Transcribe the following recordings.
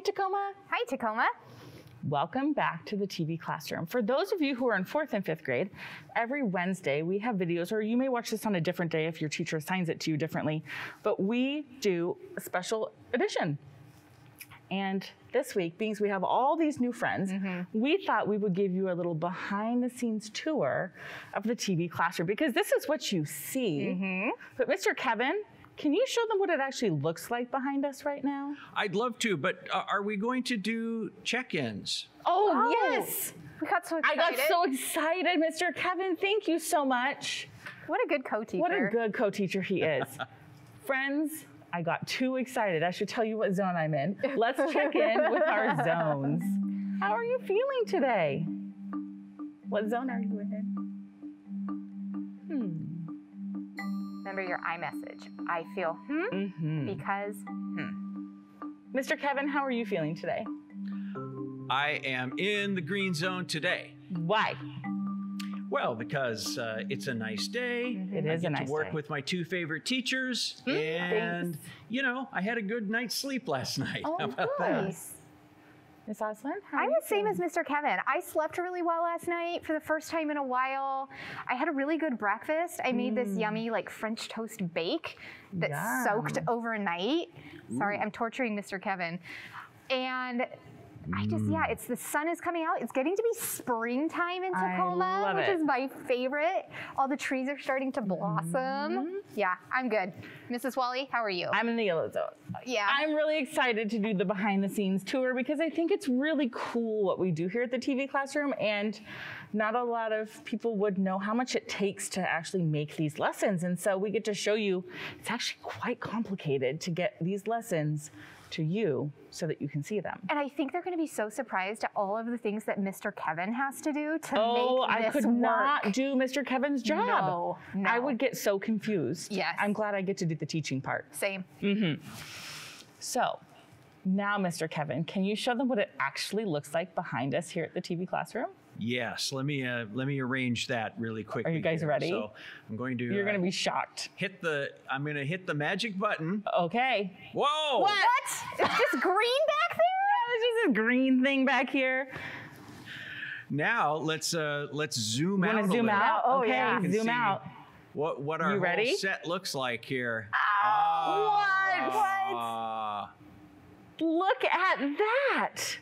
Hi, Tacoma. Hi, Tacoma. Welcome back to the TV classroom. For those of you who are in 4th and 5th grade, every Wednesday we have videos, or you may watch this on a different day if your teacher assigns it to you differently, but we do a special edition. And this week, being we have all these new friends, we thought we would give you a little behind the scenes tour of the TV classroom, because this is what you see. But Mr. Kevin, can you show them what it actually looks like behind us right now? I'd love to, but are we going to do check-ins? Oh, yes. We got so excited. I got so excited, Mr. Kevin. Thank you so much. What a good co-teacher. What a good co-teacher he is. Friends, I got too excited. I should tell you what zone I'm in. Let's check in with our zones. How are you feeling today? What zone are you in? Remember your iMessage. I feel because Mr. Kevin, how are you feeling today? I am in the green zone today. Why? Well, because it's a nice day. It is a nice day. I get to work with my 2 favorite teachers, and you know, I had a good night's sleep last night. Oh, How about nice. that? Miss Oslin, how are I'm you the same feeling? as Mr. Kevin. I slept really well last night for the first time in a while. I had a really good breakfast. I made this yummy like French toast bake that soaked overnight. Sorry, I'm torturing Mr. Kevin. And I just, it's the sun is coming out. It's getting to be springtime in Tacoma, which is my favorite. All the trees are starting to blossom. Yeah, I'm good. Mrs. Wally, how are you? I'm in the yellow zone. Yeah. I'm really excited to do the behind the scenes tour because I think it's really cool what we do here at the TV classroom, and not a lot of people would know how much it takes to actually make these lessons. And so we get to show you it's actually quite complicated to get these lessons to you so that you can see them. And I think they're going to be so surprised at all of the things that Mr. Kevin has to do to make this I could not do Mr. Kevin's job. No. I would get so confused. Yes. I'm glad I get to do the teaching part. Same. So now, Mr. Kevin, can you show them what it actually looks like behind us here at the TV classroom? Yes. Let me arrange that really quickly. Are you guys ready? So I'm going to. You're going to be shocked. I'm going to hit the magic button. Okay. Whoa! What? It's just green back there? There's just a green thing back here. Now let's zoom out. Want to zoom out? Oh, Okay, yeah. zoom out. What our whole set looks like here. What? Look at that.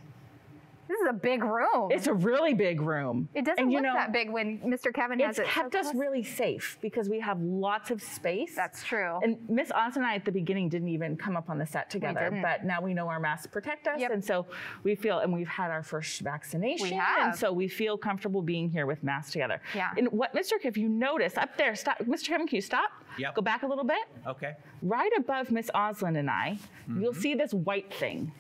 This is a big room. It's a really big room. It doesn't look that big when Mr. Kevin has it. It's kept us really safe because we have lots of space. That's true. And Miss Oz and I at the beginning didn't even come up on the set together, but now we know our masks protect us. And so we feel, and we've had our first vaccination. We have. And so we feel comfortable being here with masks together. Yeah. And what, Mr. Kevin, if you notice up there, stop, Mr. Kevin, can you stop? Yep. Go back a little bit. Okay. Right above Miss Oslin and I, you'll see this white thing.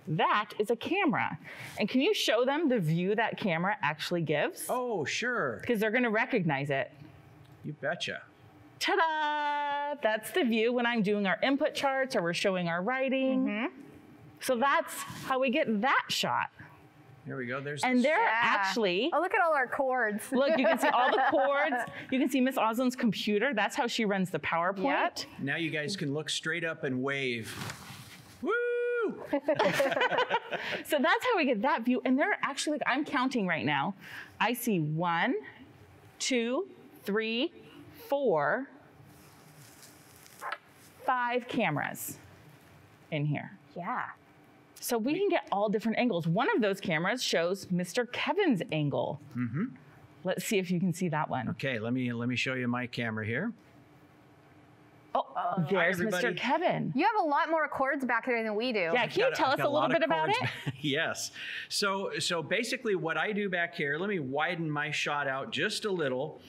That is a camera. And can you show them the view that camera actually gives? Oh, sure. Because they're going to recognize it. You betcha. Ta-da! That's the view when I'm doing our input charts or we're showing our writing. So that's how we get that shot. There we go. There's And they're actually, Oh, look at all our cords. look, you can see all the cords. You can see Miss Oslin's computer. That's how she runs the PowerPoint. Yep. Now you guys can look straight up and wave. Woo! So that's how we get that view. And they're actually, like, I'm counting right now. I see 1, 2, 3, 4, 5 cameras in here. Yeah. So we can get all different angles. One of those cameras shows Mr. Kevin's angle. Let's see if you can see that one. Okay, let me show you my camera here. Oh, there's everybody. Mr. Kevin. You have a lot more cords back there than we do. Yeah, can you tell us a little bit about it? Yes. So basically what I do back here, let me widen my shot out just a little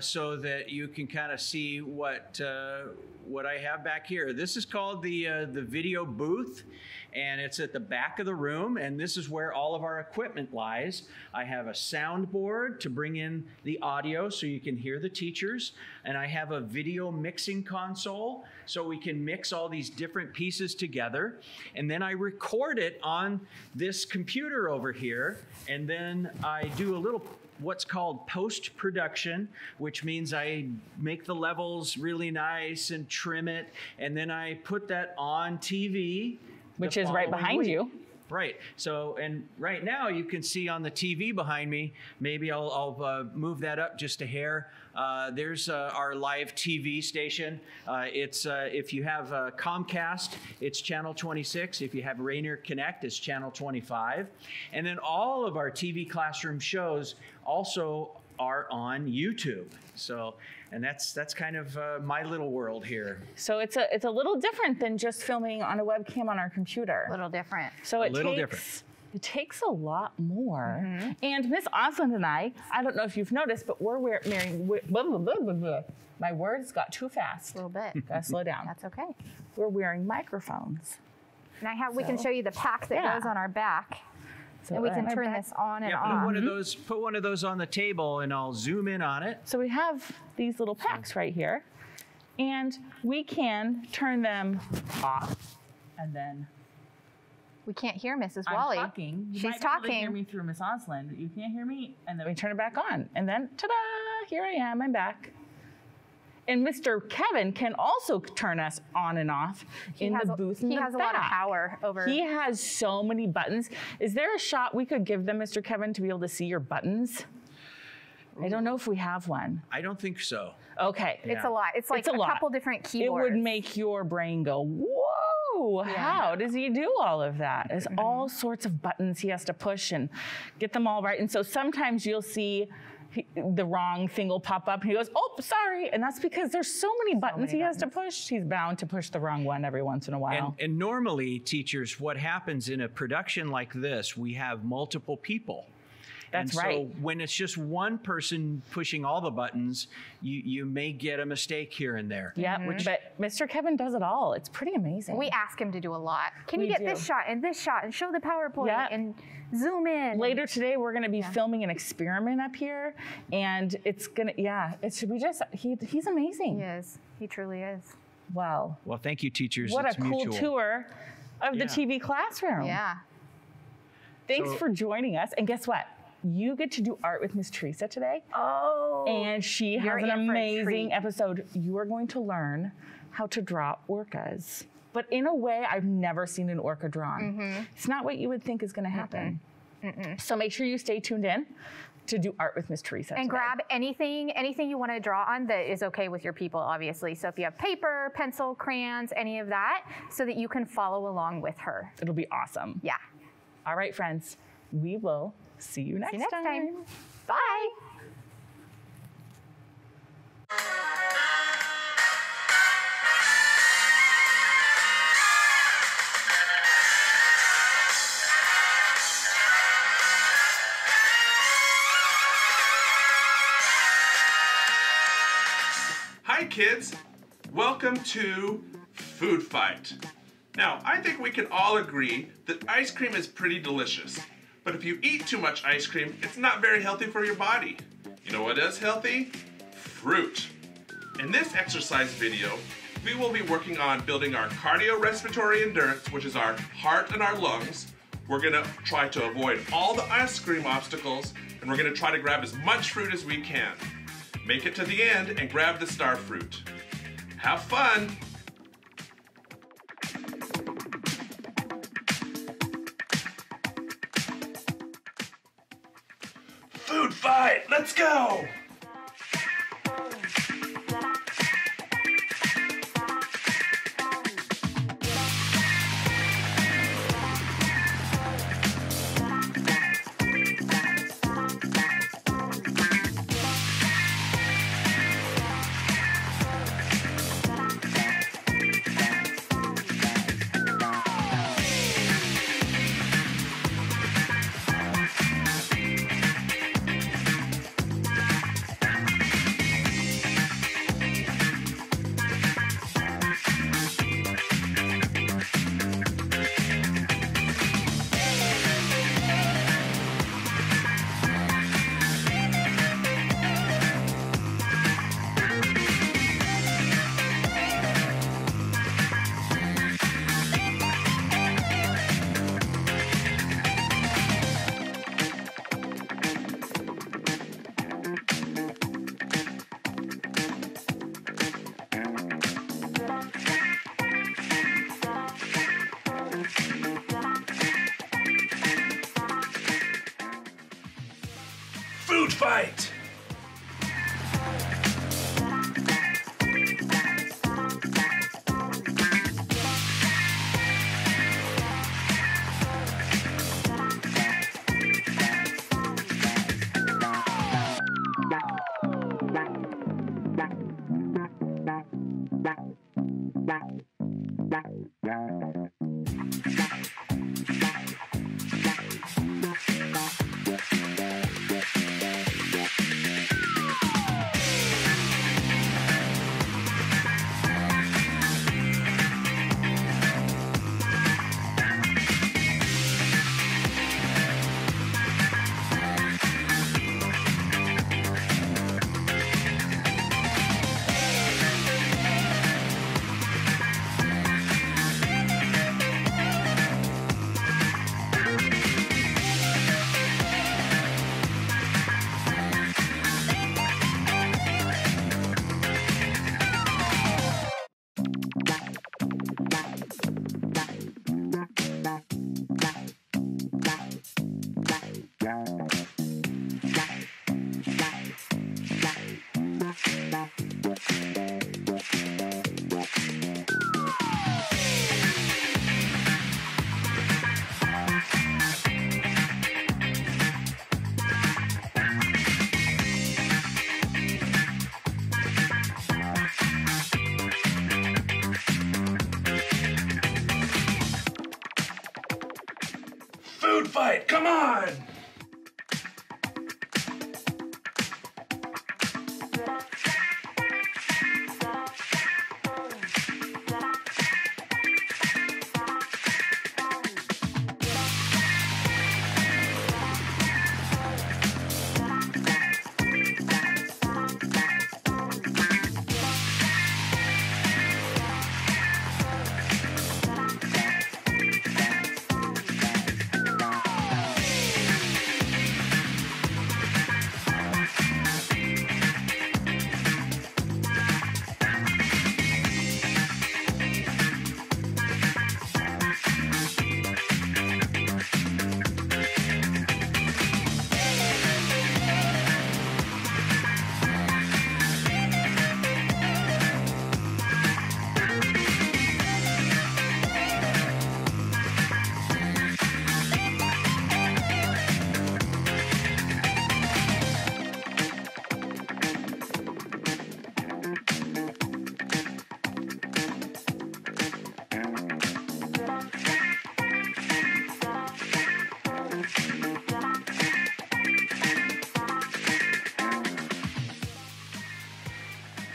so that you can kind of see what I have back here. This is called the video booth, and it's at the back of the room, and this is where all of our equipment lies. I have a soundboard to bring in the audio so you can hear the teachers, and I have a video mixing console so we can mix all these different pieces together, and then I record it on this computer over here, and then I do a little what's called post-production, which means I make the levels really nice and trim it, and then I put that on TV. which is right following behind week. you. Right. So, and right now you can see on the TV behind me, maybe I'll move that up just a hair. There's our live TV station. It's if you have Comcast, it's channel 26. If you have Rainier Connect, it's channel 25. And then all of our TV classroom shows also are on YouTube. So, and that's kind of my little world here. So it's a little different than just filming on a webcam on our computer. A little different. So it takes a lot more. And Miss Osland and I don't know if you've noticed, but we're wearing, my words got too fast. A little bit. Gotta slow down. That's okay. We're wearing microphones. And we can show you the pack that goes on our back. So and we can turn this on and put off. put one of those on the table and I'll zoom in on it. So we have these little packs right here, and we can turn them off, and then We can't hear Mrs. I'm Wally. talking. You She's might be able to talking. hear me through Miss Osland. You can't hear me, and then we turn it back on, and then ta-da! Here I am. I'm back. And Mr. Kevin can also turn us on and off in the booth in the back. He has a lot of power over. He has so many buttons. Is there a shot we could give them, Mr. Kevin, to be able to see your buttons? I don't know if we have one. I don't think so. Okay. It's a lot. It's like a couple different keyboards. It would make your brain go, whoa, how does he do all of that? There's all sorts of buttons he has to push and get them all right. And so sometimes you'll see the wrong thing will pop up and he goes, oh, sorry. And that's because there's so many buttons he has to push. He's bound to push the wrong one every once in a while. And normally, teachers, what happens in a production like this, we have multiple people. That's and right. So when it's just one person pushing all the buttons, you may get a mistake here and there. Yeah, but Mr. Kevin does it all. It's pretty amazing. We ask him to do a lot. Can you get this shot and show the PowerPoint and zoom in? Later today, we're going to be filming an experiment up here, and it's gonna, it should be just, he's amazing. He is. He truly is. Wow. Well, thank you, teachers. What it's a cool mutual. tour of the TV classroom. Yeah. Thanks for joining us. And guess what? You get to do art with Miss Teresa today. Oh. And she has an amazing episode. You are going to learn how to draw orcas, but in a way I've never seen an orca drawn. It's not what you would think is going to happen. So make sure you stay tuned in to do art with Miss Teresa And today. grab anything you want to draw on that is okay with your people, obviously. So if you have paper, pencil, crayons, any of that, so that you can follow along with her. It'll be awesome. Yeah. All right, friends, we will see you next time. Bye. Hi kids, welcome to Food Fight. Now, I think we can all agree that ice cream is pretty delicious, but if you eat too much ice cream, it's not very healthy for your body. You know what is healthy? Fruit. In this exercise video, we will be working on building our cardiorespiratory endurance, which is our heart and our lungs. We're gonna try to avoid all the ice cream obstacles, and we're gonna try to grab as much fruit as we can. Make it to the end and grab the star fruit. Have fun! Food fight, let's go! Food fight! Food fight, come on!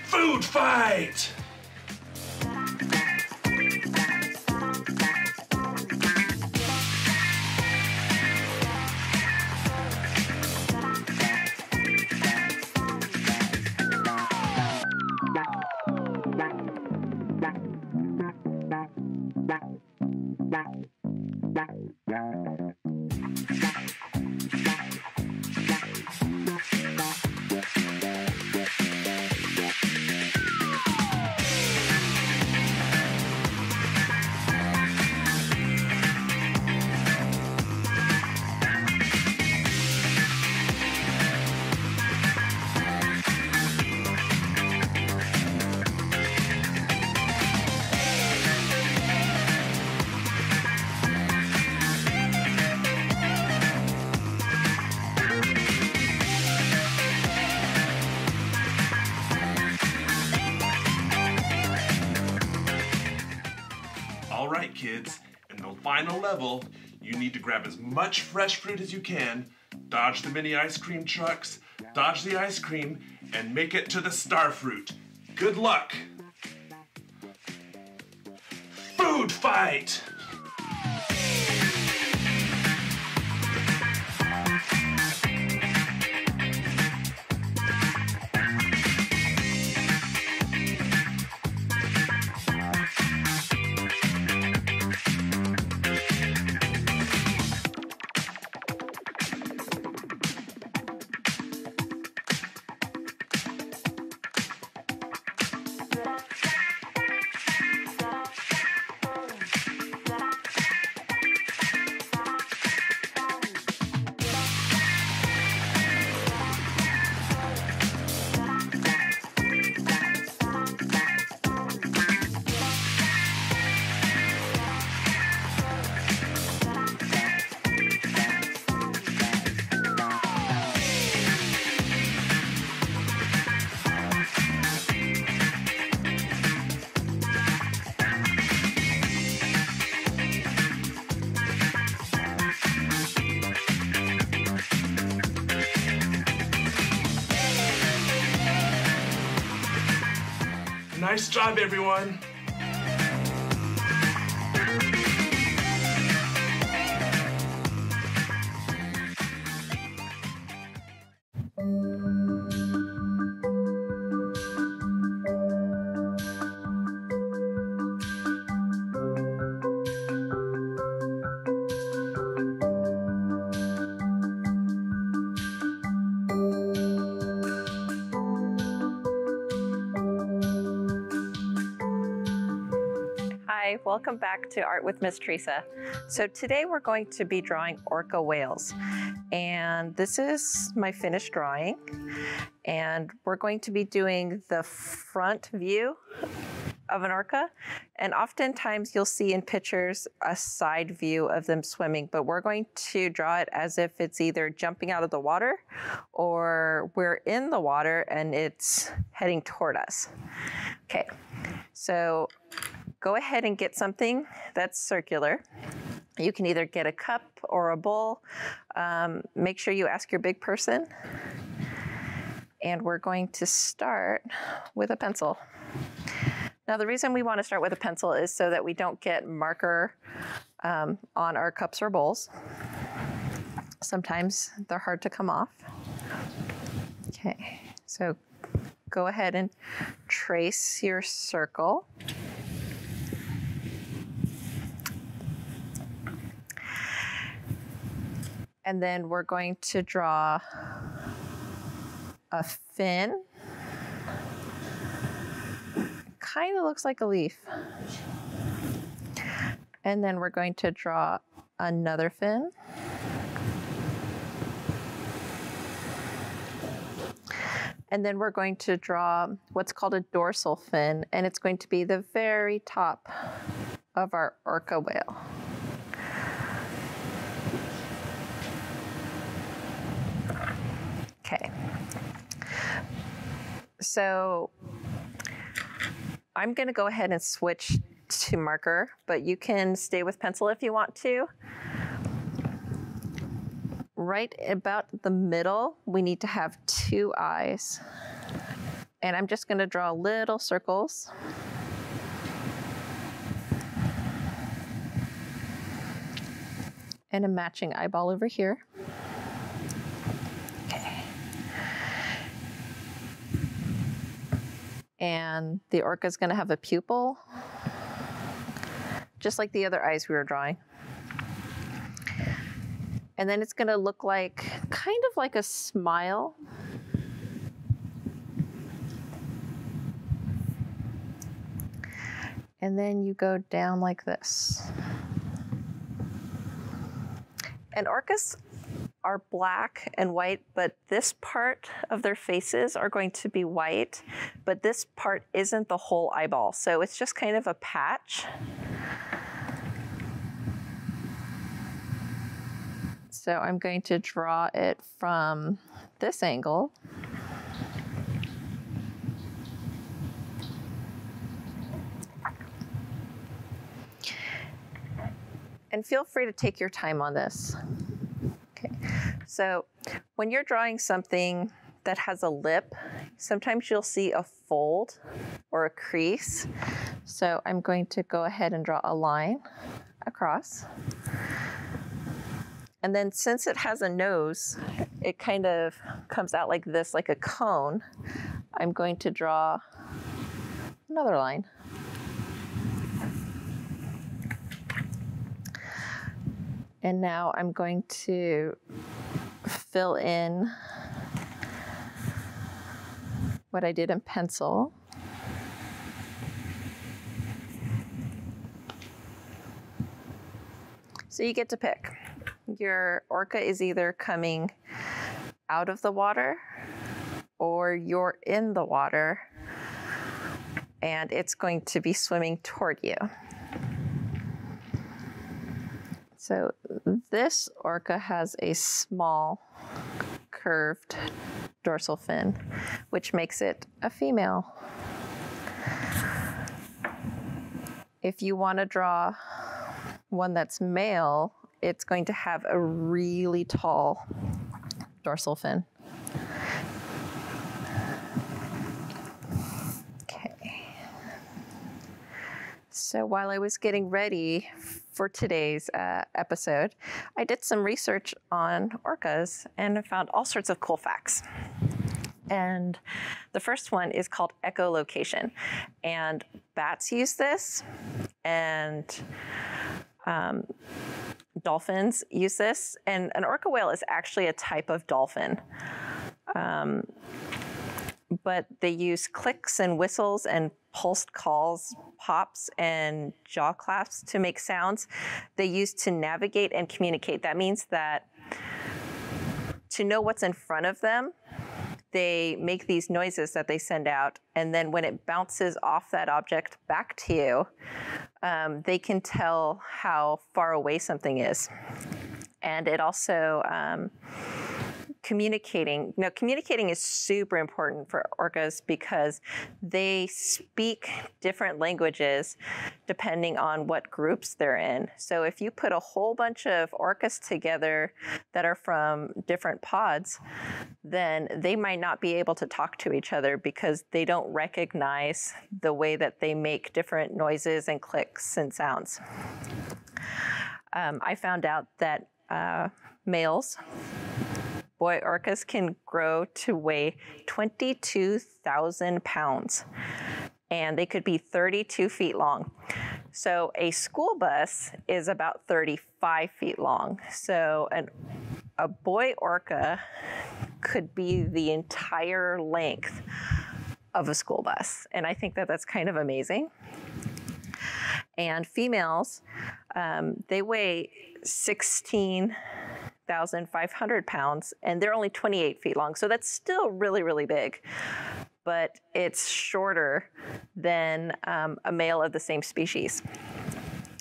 Food fight! All right, kids, in the final level, you need to grab as much fresh fruit as you can, dodge the mini ice cream trucks, dodge the ice cream, and make it to the star fruit. Good luck! Food fight! Nice job, everyone. Hi, welcome back to Art with Miss Teresa. So today we're going to be drawing orca whales. And this is my finished drawing. And we're going to be doing the front view of an orca. And oftentimes you'll see in pictures a side view of them swimming, but we're going to draw it as if it's either jumping out of the water or we're in the water and it's heading toward us. Okay, so go ahead and get something that's circular. You can either get a cup or a bowl. Make sure you ask your big person. And we're going to start with a pencil. Now, the reason we want to start with a pencil is so that we don't get marker on our cups or bowls. Sometimes they're hard to come off. Okay, so go ahead and trace your circle. And then we're going to draw a fin. Kind of looks like a leaf. And then we're going to draw another fin. And then we're going to draw what's called a dorsal fin, and it's going to be the very top of our orca whale. Okay, so I'm going to go ahead and switch to marker, but you can stay with pencil if you want to. Right about the middle, we need to have two eyes. And I'm just going to draw little circles. And a matching eyeball over here. And the orca is going to have a pupil, just like the other eyes we were drawing. And then it's going to look like, kind of like a smile. And then you go down like this. And orcas are black and white, but this part of their faces are going to be white, but this part isn't the whole eyeball. So it's just kind of a patch. So I'm going to draw it from this angle. And feel free to take your time on this. So when you're drawing something that has a lip, sometimes you'll see a fold or a crease. So I'm going to go ahead and draw a line across. And then since it has a nose, it kind of comes out like this, like a cone. I'm going to draw another line. And now I'm going to fill in what I did in pencil. So you get to pick. Your orca is either coming out of the water or you're in the water and it's going to be swimming toward you. So this orca has a small curved dorsal fin, which makes it a female. If you want to draw one that's male, it's going to have a really tall dorsal fin. Okay. So while I was getting ready for today's episode, I did some research on orcas and I found all sorts of cool facts. And the first one is called echolocation. And bats use this, and dolphins use this. And an orca whale is actually a type of dolphin. But they use clicks and whistles and pulsed calls, pops and jaw claps to make sounds they use to navigate and communicate. That means that to know what's in front of them, they make these noises that they send out, and then when it bounces off that object back to you, they can tell how far away something is. And it also communicating is super important for orcas because they speak different languages depending on what groups they're in. So if you put a whole bunch of orcas together that are from different pods, then they might not be able to talk to each other because they don't recognize the way that they make different noises and clicks and sounds. I found out that males, boy orcas, can grow to weigh 22,000 pounds, and they could be 32 feet long. So a school bus is about 35 feet long. So a boy orca could be the entire length of a school bus. And I think that that's kind of amazing. And females, they weigh 16,500 pounds, and they're only 28 feet long. So that's still really, really big, but it's shorter than a male of the same species.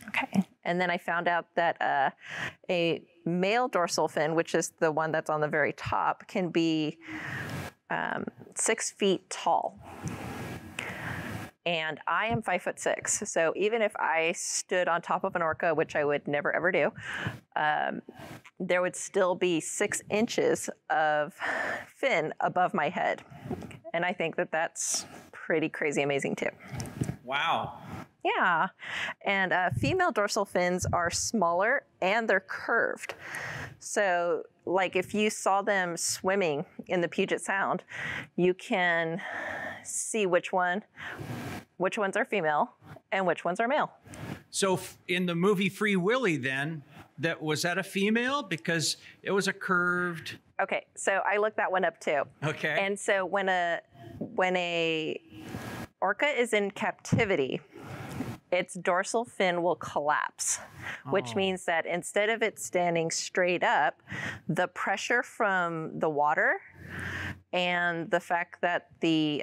Okay. And then I found out that a male dorsal fin, which is the one that's on the very top, can be 6 feet tall. And I am 5'6". So even if I stood on top of an orca, which I would never ever do, there would still be 6 inches of fin above my head. And I think that that's pretty crazy amazing too. Wow. Yeah. And female dorsal fins are smaller and they're curved. So like if you saw them swimming in the Puget Sound, you can see which ones are female and which ones are male. So in the movie Free Willy then, was that a female? Because it was a curved... Okay, so I looked that one up too. Okay. And so when a orca is in captivity, its dorsal fin will collapse, which means that instead of it standing straight up, the pressure from the water and the fact that the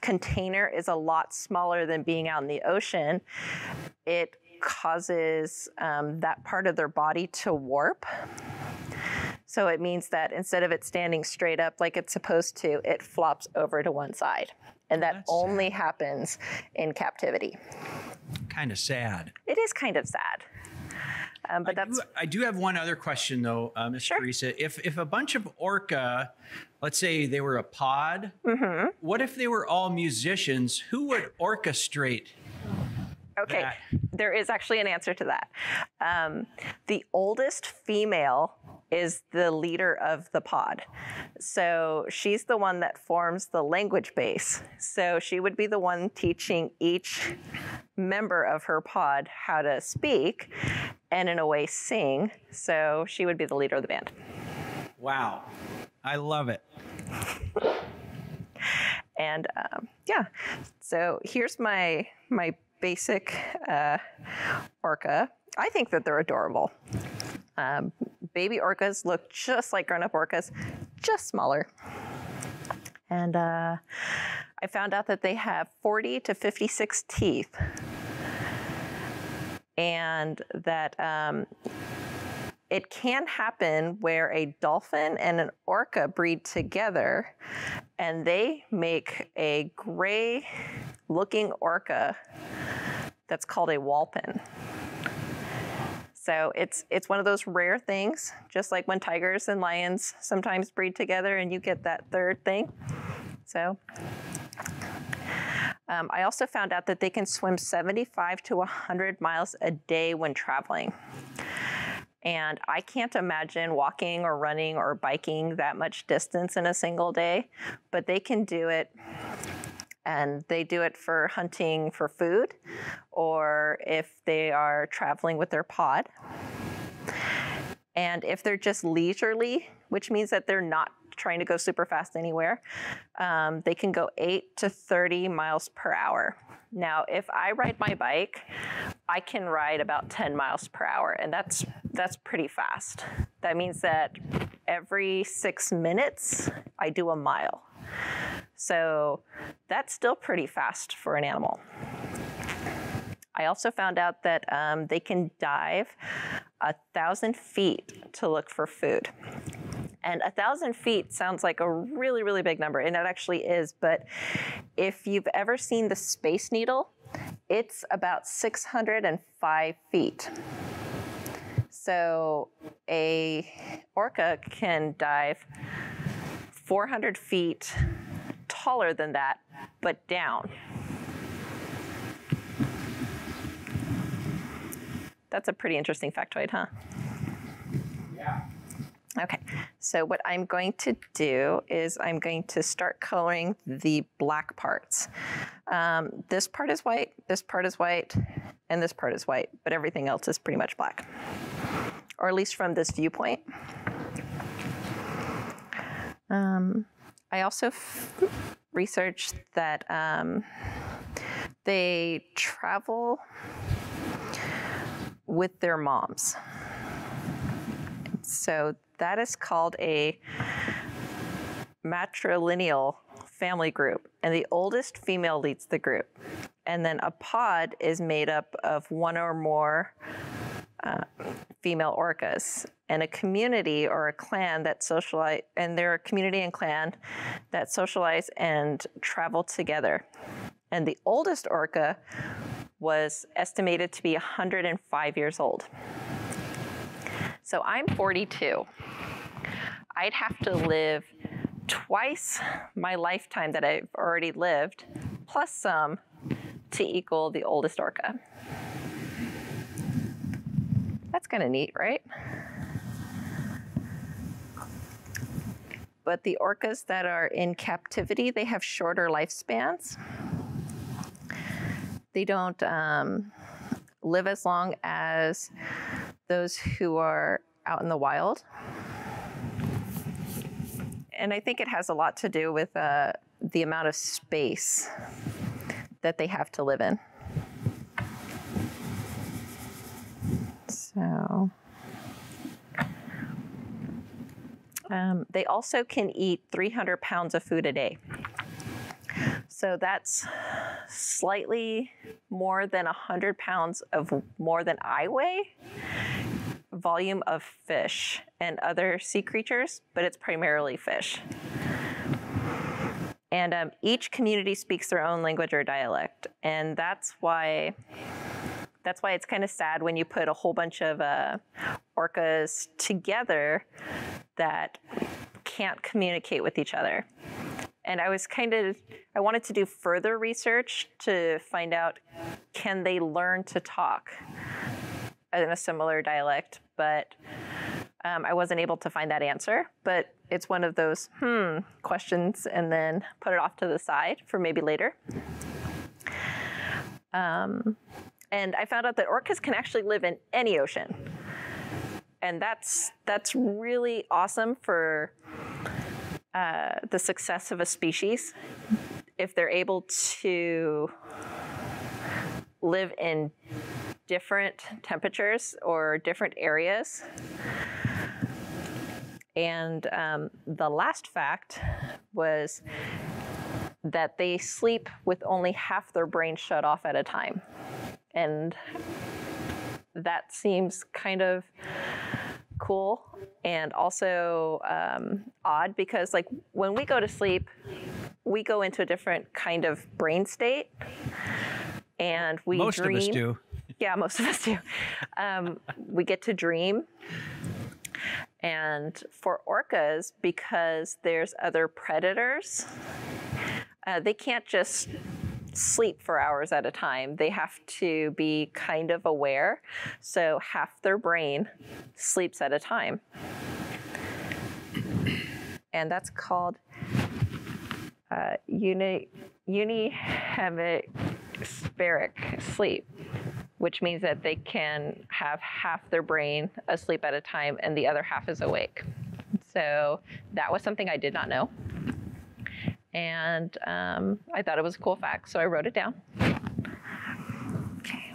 container is a lot smaller than being out in the ocean, it causes that part of their body to warp. So it means that instead of it standing straight up like it's supposed to, it flops over to one side. And that only happens in captivity. Kind of sad. It is kind of sad. But I do have one other question though, Miss Teresa. If a bunch of orca, let's say they were a pod, what if they were all musicians? Who would orchestrate? Okay, that? There is actually an answer to that. The oldest female is the leader of the pod. So she's the one that forms the language base. So she would be the one teaching each member of her pod how to speak and in a way sing. So she would be the leader of the band. Wow, I love it. And yeah, so here's my basic orca. I think that they're adorable. Baby orcas look just like grown-up orcas, just smaller. And I found out that they have 40 to 56 teeth. And that it can happen where a dolphin and an orca breed together, and they make a gray-looking orca that's called a whalpin. So it's one of those rare things, just like when tigers and lions sometimes breed together and you get that third thing. So I also found out that they can swim 75 to 100 miles a day when traveling. And I can't imagine walking or running or biking that much distance in a single day, but they can do it. And they do it for hunting for food, or if they are traveling with their pod. And if they're just leisurely, which means that they're not trying to go super fast anywhere, they can go 8 to 30 miles per hour. Now, if I ride my bike, I can ride about 10 miles per hour, and that's pretty fast. That means that every 6 minutes, I do a mile. So that's still pretty fast for an animal. I also found out that they can dive 1,000 feet to look for food. And 1,000 feet sounds like a really, really big number, and it actually is. But if you've ever seen the Space Needle, it's about 605 feet. So a orca can dive 400 feet taller than that, but down. That's a pretty interesting factoid, huh? Yeah. Okay, so what I'm going to do is I'm going to start coloring the black parts. This part is white, this part is white, and this part is white, but everything else is pretty much black, or at least from this viewpoint. I also researched that they travel with their moms. So that is called a matrilineal family group, and the oldest female leads the group. And then a pod is made up of one or more female orcas, and a community or a clan that socialize, and they're a community and clan that socialize and travel together. And the oldest orca was estimated to be 105 years old. So I'm 42. I'd have to live twice my lifetime that I've already lived, plus some, to equal the oldest orca. That's kind of neat, right? But the orcas that are in captivity, they have shorter lifespans. They don't live as long as those who are out in the wild. And I think it has a lot to do with the amount of space that they have to live in. So they also can eat 300 pounds of food a day. So that's slightly more than 100 pounds of more than I weigh volume of fish and other sea creatures, but it's primarily fish. And each community speaks their own language or dialect, and that's why it's kind of sad when you put a whole bunch of orcas together that can't communicate with each other. And I wanted to do further research to find out, can they learn to talk in a similar dialect? But I wasn't able to find that answer. But it's one of those questions, and then put it off to the side for maybe later. And I found out that orcas can actually live in any ocean. And that's really awesome for the success of a species, if they're able to live in different temperatures or different areas. And the last fact was that they sleep with only half their brain shut off at a time. And that seems kind of cool and also odd, because like when we go to sleep, we go into a different kind of brain state, and we dream. Most of us do. Yeah, most of us do. We get to dream. And for orcas, because there's other predators, they can't just sleep for hours at a time. They have to be kind of aware. So half their brain sleeps at a time. And that's called unihemispheric sleep, which means that they can have half their brain asleep at a time and the other half is awake. So that was something I did not know. And I thought it was a cool fact, so I wrote it down. Okay.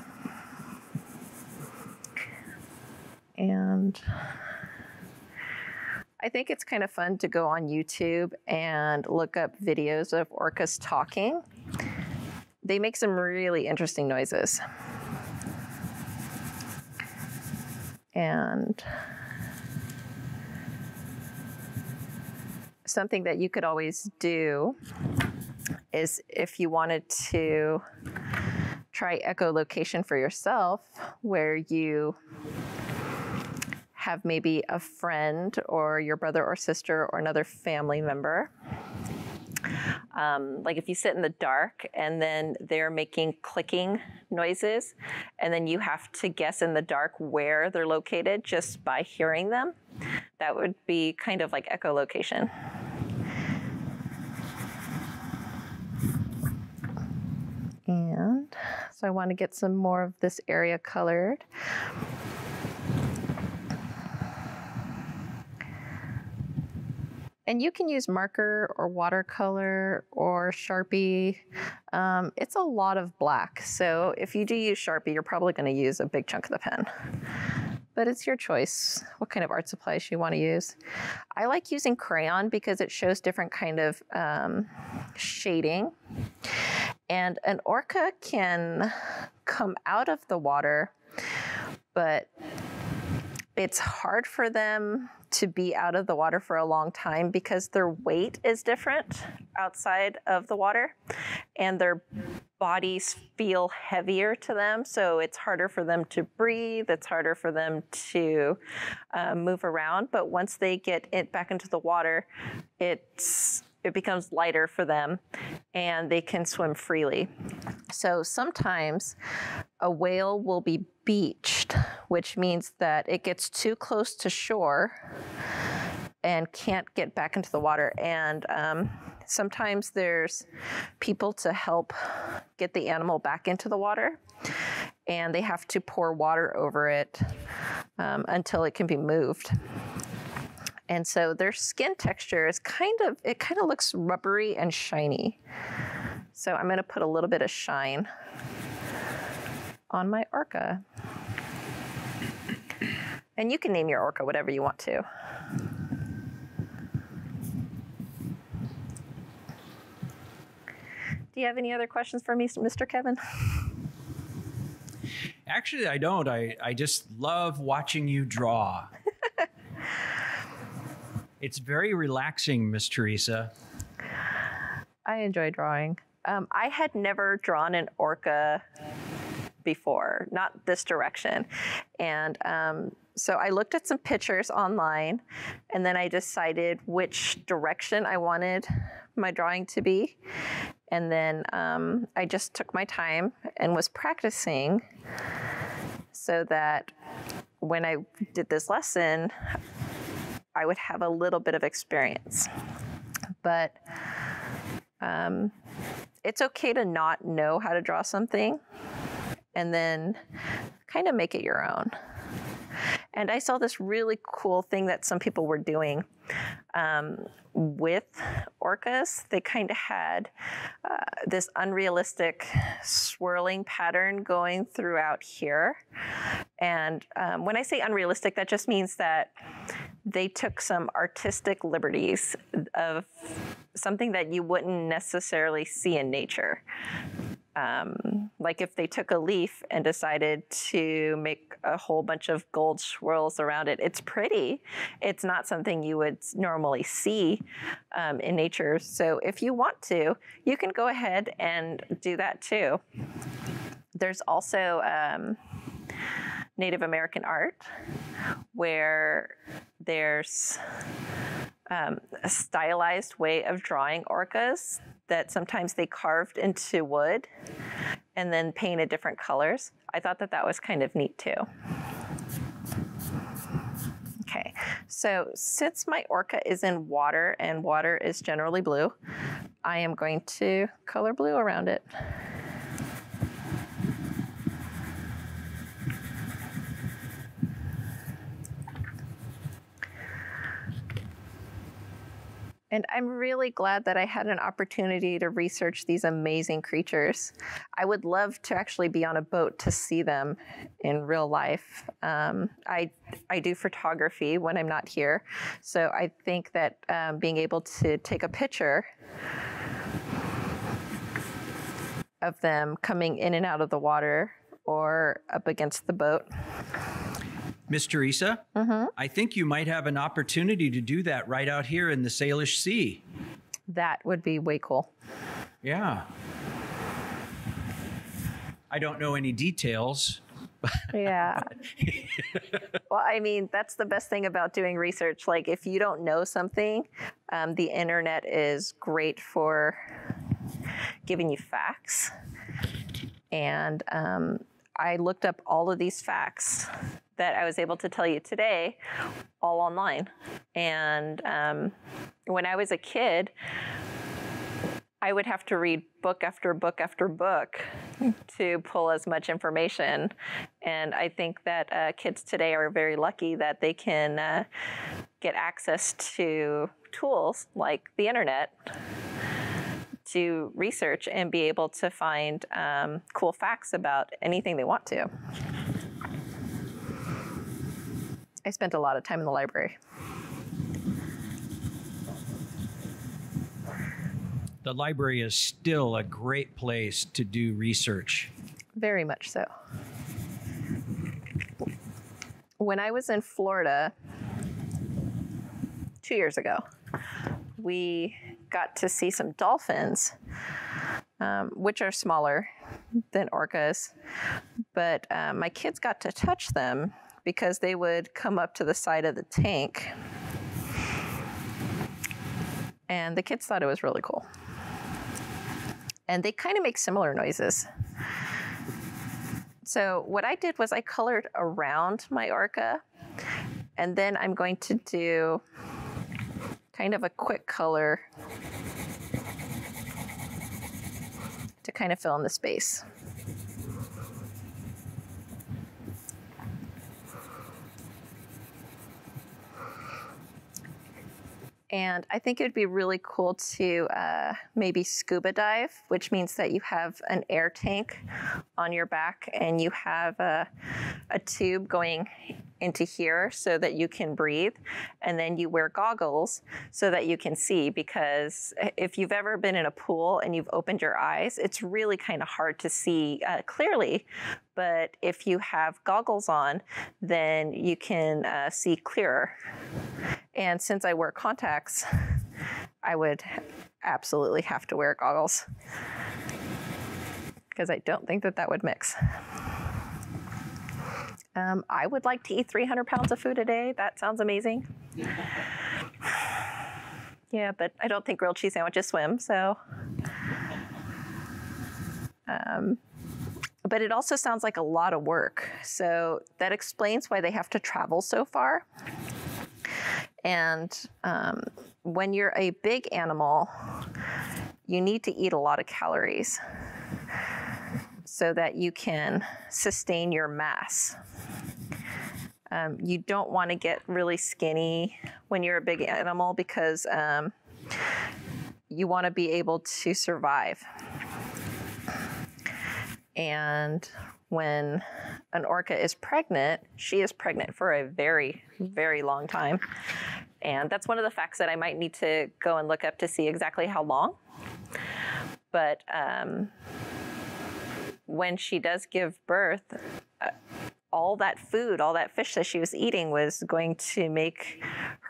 And I think it's kind of fun to go on YouTube and look up videos of orcas talking. They make some really interesting noises. And something that you could always do is if you wanted to try echolocation for yourself, where you have maybe a friend or your brother or sister or another family member. Like if you sit in the dark and then they're making clicking noises, and then you have to guess in the dark where they're located just by hearing them, that would be kind of like echolocation. And so I want to get some more of this area colored. And you can use marker or watercolor or Sharpie. It's a lot of black. So if you do use Sharpie, you're probably going to use a big chunk of the pen. But it's your choice what kind of art supplies you want to use. I like using crayon because it shows different kind of shading. And an orca can come out of the water, but it's hard for them to be out of the water for a long time because their weight is different outside of the water and their bodies feel heavier to them. So it's harder for them to breathe. It's harder for them to move around. But once they get it back into the water, it becomes lighter for them and they can swim freely. So sometimes a whale will be beached, which means that it gets too close to shore and can't get back into the water. And sometimes there's people to help get the animal back into the water, and they have to pour water over it until it can be moved. And so their skin texture is kind of looks rubbery and shiny. So I'm going to put a little bit of shine on my orca. And you can name your orca whatever you want to. Do you have any other questions for me, Mr. Kevin? Actually, I don't. I just love watching you draw. It's very relaxing, Miss Teresa. I enjoy drawing. I had never drawn an orca before, not this direction. And so I looked at some pictures online, and then I decided which direction I wanted my drawing to be. And then I just took my time and was practicing so that when I did this lesson, I would have a little bit of experience. But it's okay to not know how to draw something and then kind of make it your own. And I saw this really cool thing that some people were doing with orcas. They kind of had this unrealistic swirling pattern going throughout here. And when I say unrealistic, that just means that they took some artistic liberties of something that you wouldn't necessarily see in nature. Like if they took a leaf and decided to make a whole bunch of gold swirls around it, it's pretty. It's not something you would normally see in nature. So if you want to, you can go ahead and do that too. There's also Native American art where there's a stylized way of drawing orcas that sometimes they carved into wood and then painted different colors. I thought that that was kind of neat too. Okay, so since my orca is in water and water is generally blue, I am going to color blue around it. And I'm really glad that I had an opportunity to research these amazing creatures. I would love to actually be on a boat to see them in real life. I do photography when I'm not here, so I think that being able to take a picture of them coming in and out of the water or up against the boat. Miss Teresa, I think you might have an opportunity to do that right out here in the Salish Sea. That would be way cool. Yeah. I don't know any details. Yeah. Well, I mean, that's the best thing about doing research. Like, if you don't know something, the internet is great for giving you facts. And I looked up all of these facts that I was able to tell you today, all online. And when I was a kid, I would have to read book after book after book to pull as much information. And I think that kids today are very lucky that they can get access to tools like the internet to research and be able to find cool facts about anything they want to. I spent a lot of time in the library. The library is still a great place to do research. Very much so. When I was in Florida 2 years ago, we got to see some dolphins, which are smaller than orcas, but my kids got to touch them because they would come up to the side of the tank. And the kids thought it was really cool. And they kind of make similar noises. So what I did was I colored around my orca, and then I'm going to do kind of a quick color to kind of fill in the space. And I think it would be really cool to maybe scuba dive, which means that you have an air tank on your back and you have a tube going into here so that you can breathe. And then you wear goggles so that you can see, because if you've ever been in a pool and you've opened your eyes, it's really kind of hard to see clearly. But if you have goggles on, then you can see clearer. And since I wear contacts, I would absolutely have to wear goggles because I don't think that that would mix. I would like to eat 300 pounds of food a day. That sounds amazing. Yeah, but I don't think grilled cheese sandwiches swim, so. But it also sounds like a lot of work. So that explains why they have to travel so far. And when you're a big animal, you need to eat a lot of calories so that you can sustain your mass. You don't want to get really skinny when you're a big animal because you want to be able to survive. And when an orca is pregnant, she is pregnant for a very, very long time. And that's one of the facts that I might need to go and look up to see exactly how long. But when she does give birth, all that food, all that fish that she was eating was going to make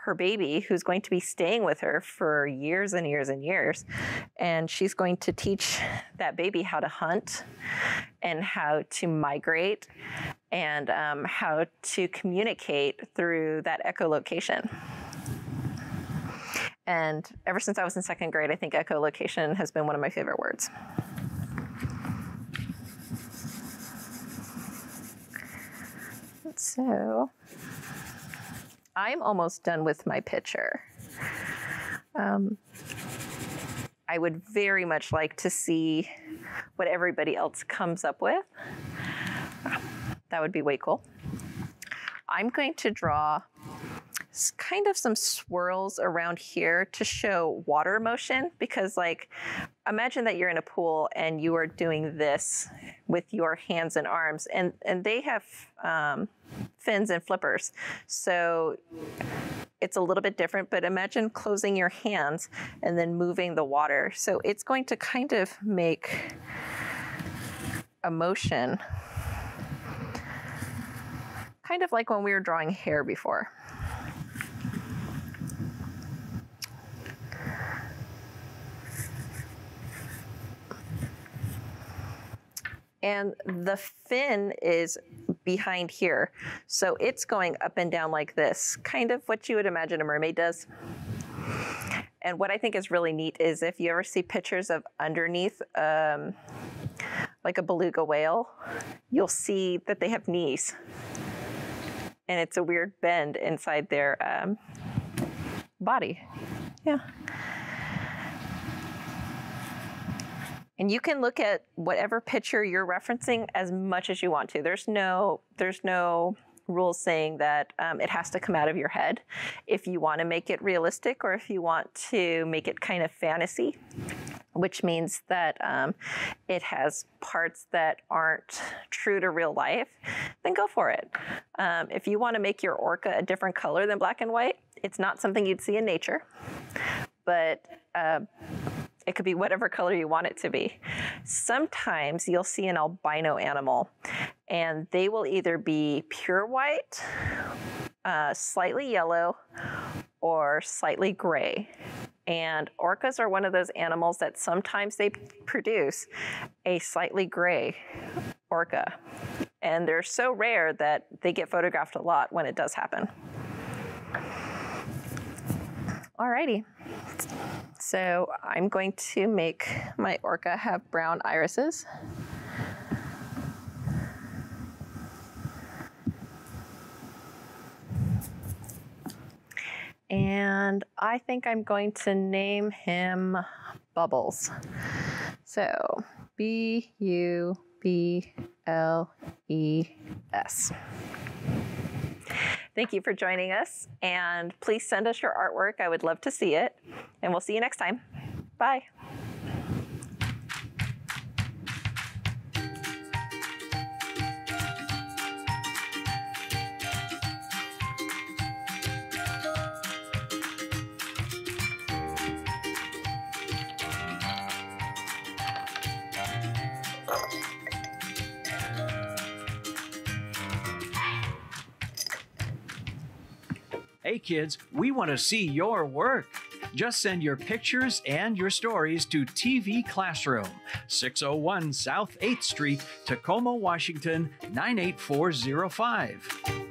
her baby, who's going to be staying with her for years and years and years. And she's going to teach that baby how to hunt and how to migrate and how to communicate through that echolocation. And ever since I was in 2nd grade, I think echolocation has been one of my favorite words. So I'm almost done with my picture. I would very much like to see what everybody else comes up with. That would be way cool. I'm going to draw kind of some swirls around here to show water motion, because like, imagine that you're in a pool and you are doing this with your hands and arms, and they have fins and flippers. So it's a little bit different, but imagine closing your hands and then moving the water. So it's going to kind of make a motion, kind of like when we were drawing hair before. And the fin is behind here. So it's going up and down like this, kind of what you would imagine a mermaid does. And what I think is really neat is if you ever see pictures of underneath, like a beluga whale, you'll see that they have knees. And it's a weird bend inside their body. Yeah. And you can look at whatever picture you're referencing as much as you want to. There's no rules saying that it has to come out of your head if you want to make it realistic, or if you want to make it kind of fantasy, which means that it has parts that aren't true to real life, then go for it. If you want to make your orca a different color than black and white, it's not something you'd see in nature, but it could be whatever color you want it to be. Sometimes you'll see an albino animal, and they will either be pure white, slightly yellow, or slightly gray. And orcas are one of those animals that sometimes they produce a slightly gray orca. And they're so rare that they get photographed a lot when it does happen. Alrighty. So I'm going to make my orca have brown irises. And I think I'm going to name him Bubbles. So B-U-B-L-E-S. Thank you for joining us, and please send us your artwork. I would love to see it, and we'll see you next time. Bye. Hey kids, we want to see your work. Just send your pictures and your stories to TV Classroom, 601 South 8th Street, Tacoma, Washington, 98405.